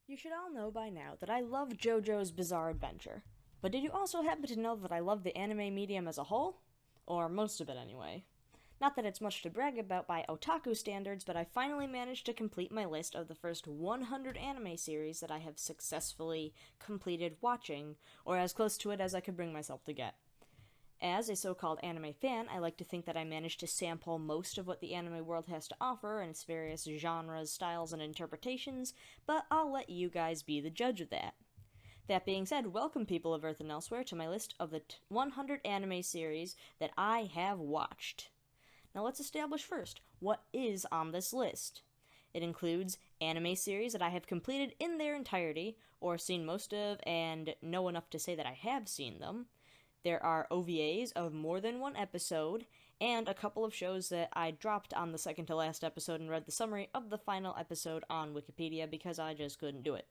You should all know by now that I love JoJo's Bizarre Adventure. But did you also happen to know that I love the anime medium as a whole? Or most of it, anyway. Not that it's much to brag about by otaku standards, but I finally managed to complete my list of the first 100 anime series that I have successfully completed watching, or as close to it as I could bring myself to get. As a so-called anime fan, I like to think that I managed to sample most of what the anime world has to offer in its various genres, styles, and interpretations, but I'll let you guys be the judge of that. That being said, welcome people of Earth and elsewhere to my list of the 100 anime series that I have watched. Now let's establish first, what is on this list? It includes anime series that I have completed in their entirety, or seen most of and know enough to say that I have seen them. There are OVAs of more than one episode, and a couple of shows that I dropped on the second to last episode and read the summary of the final episode on Wikipedia because I just couldn't do it.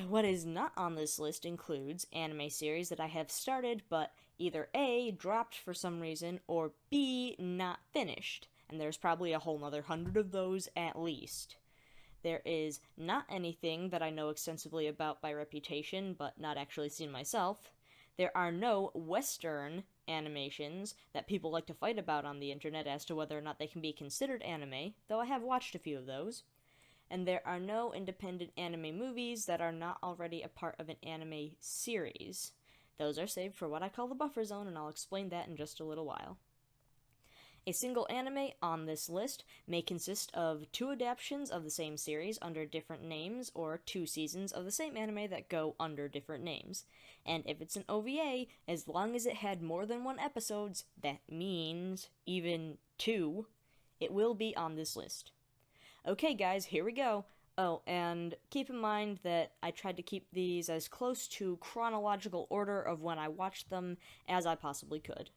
What is not on this list includes anime series that I have started but either A, dropped for some reason, or B, not finished, and there's probably a whole nother 100 of those at least. There is not anything that I know extensively about by reputation but not actually seen myself. There are no Western animations that people like to fight about on the internet as to whether or not they can be considered anime, though I have watched a few of those. And there are no independent anime movies that are not already a part of an anime series. Those are saved for what I call the buffer zone, and I'll explain that in just a little while. A single anime on this list may consist of 2 adaptations of the same series under different names, or 2 seasons of the same anime that go under different names. And if it's an OVA, as long as it had more than 1 episodes, that means even 2, it will be on this list. Okay guys, here we go. Oh, and keep in mind that I tried to keep these as close to chronological order of when I watched them as I possibly could.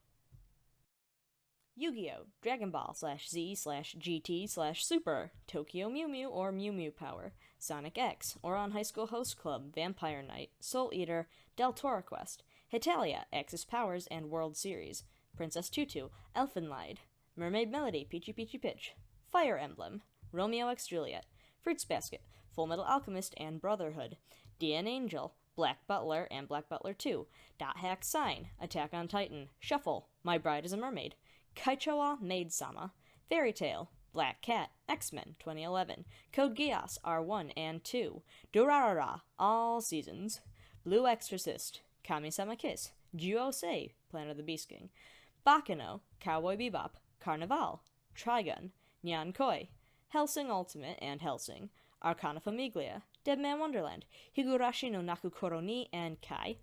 Yu-Gi-Oh! Dragon Ball /Z/GT/Super, Tokyo Mew Mew or Mew Mew Power, Sonic X, Ouran High School Host Club, Vampire Knight, Soul Eater, Del Toro Quest, Hetalia, Axis Powers and World Series, Princess Tutu, Elfenlied, Mermaid Melody, Peachy Peachy Pitch, Fire Emblem, Romeo x Juliet, Fruits Basket, Full Metal Alchemist and Brotherhood, DN Angel, Black Butler and Black Butler 2, Dot Hack Sign, Attack on Titan, Shuffle, My Bride is a Mermaid, Kaichowa Maid-sama, Fairy Tail, Black Cat, X-Men 2011, Code Geass R1 and 2, Durarara, all seasons, Blue Exorcist, Kami-sama Kiss, Juosei, Planet of the Beast King, Bakano, Cowboy Bebop, Carnival, Trigun, Nyan Koi, Hellsing Ultimate and Hellsing, Arcana Famiglia, Deadman Wonderland, Higurashi no Nakukoro ni and Kai,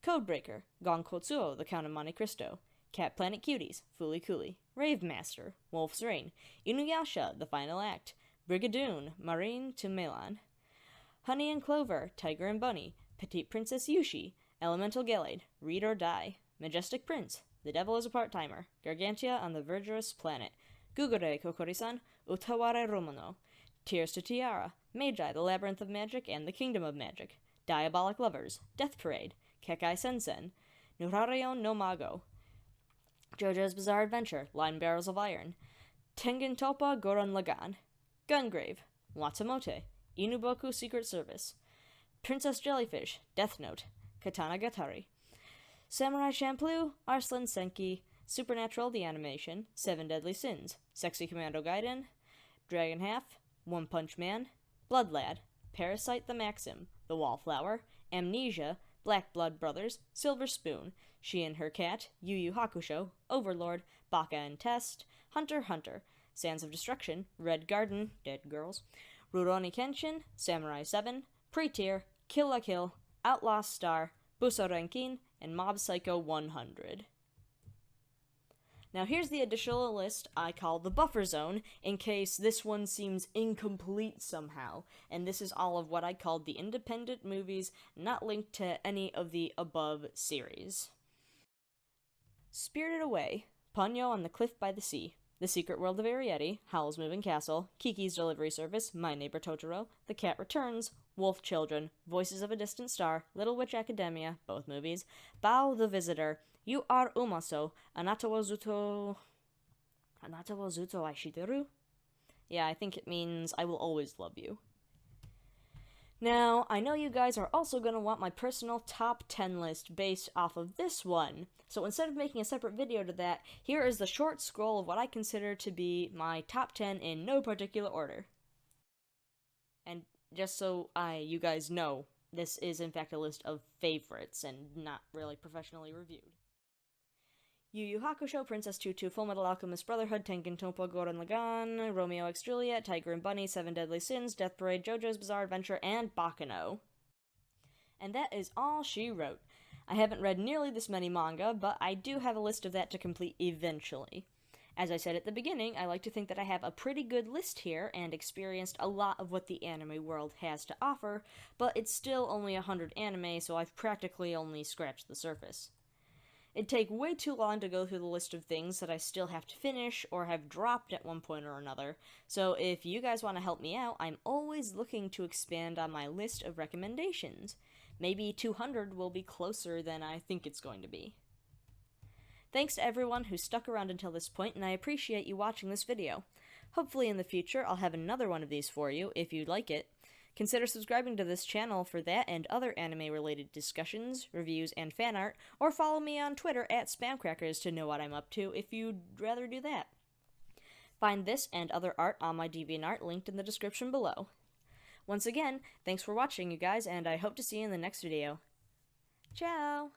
Codebreaker, Gonkotsuo, The Count of Monte Cristo, Cat Planet Cuties, Fooly Cooly, Rave Master, Wolf's Rain, Inuyasha, The Final Act, Brigadoon, Marine to Milan, Honey and Clover, Tiger and Bunny, Petite Princess Yushi, Elemental Gallade, Read or Die, Majestic Prince, The Devil is a Part-Timer, Gargantia on the Verdurous Planet, Gugure Kokori-san, Utaware Romono, Tears to Tiara, Magi, The Labyrinth of Magic and the Kingdom of Magic, Diabolic Lovers, Death Parade, Kekai Sensen, Nurareon no Mago, JoJo's Bizarre Adventure, Line Barrels of Iron, Tengen Toppa Goron Lagann, Gungrave, Watsumote, Inuboku Secret Service, Princess Jellyfish, Death Note, Katana Gatari, Samurai Champloo, Arslan Senki, Supernatural the Animation, 7 Deadly Sins, Sexy Commando Gaiden, Dragon Half, One Punch Man, Blood Lad, Parasite the Maxim, The Wallflower, Amnesia, Black Blood Brothers, Silver Spoon, She and Her Cat, Yu Yu Hakusho, Overlord, Baka and Test, Hunter x Hunter, Sands of Destruction, Red Garden, Dead Girls, Rurouni Kenshin, Samurai 7, Pre-Tier, Kill la Kill, Outlaw Star, Busorenkin, and Mob Psycho 100. Now here's the additional list I call the buffer zone, in case this one seems incomplete somehow, and this is all of what I called the independent movies not linked to any of the above series. Spirited Away, Ponyo on the Cliff by the Sea, The Secret World of Arrietty, Howl's Moving Castle, Kiki's Delivery Service, My Neighbor Totoro, The Cat Returns, Wolf Children, Voices of a Distant Star, Little Witch Academia, both movies, Bao the Visitor, You Are Umaso, Anata wo Zuto Aishiteru? Yeah, I think it means I will always love you. Now, I know you guys are also going to want my personal top 10 list based off of this one, so instead of making a separate video to that, here is the short scroll of what I consider to be my top 10 in no particular order. And just so you guys know, this is in fact a list of favorites and not really professionally reviewed. Yu Yu Hakusho, Princess Tutu, Fullmetal Alchemist Brotherhood, Tengen Toppa, Gurren Lagann, Romeo x Juliet, Tiger and Bunny, Seven Deadly Sins, Death Parade, JoJo's Bizarre Adventure, and Baccano. And that is all she wrote. I haven't read nearly this many manga, but I do have a list of that to complete eventually. As I said at the beginning, I like to think that I have a pretty good list here and experienced a lot of what the anime world has to offer, but it's still only 100 anime, so I've practically only scratched the surface. It'd take way too long to go through the list of things that I still have to finish or have dropped at one point or another, so if you guys want to help me out, I'm always looking to expand on my list of recommendations. Maybe 200 will be closer than I think it's going to be. Thanks to everyone who stuck around until this point, and I appreciate you watching this video. Hopefully in the future I'll have another one of these for you, if you'd like it. Consider subscribing to this channel for that and other anime-related discussions, reviews, and fan art, or follow me on Twitter at SpamCrackers to know what I'm up to if you'd rather do that. Find this and other art on my DeviantArt linked in the description below. Once again, thanks for watching, you guys, and I hope to see you in the next video. Ciao!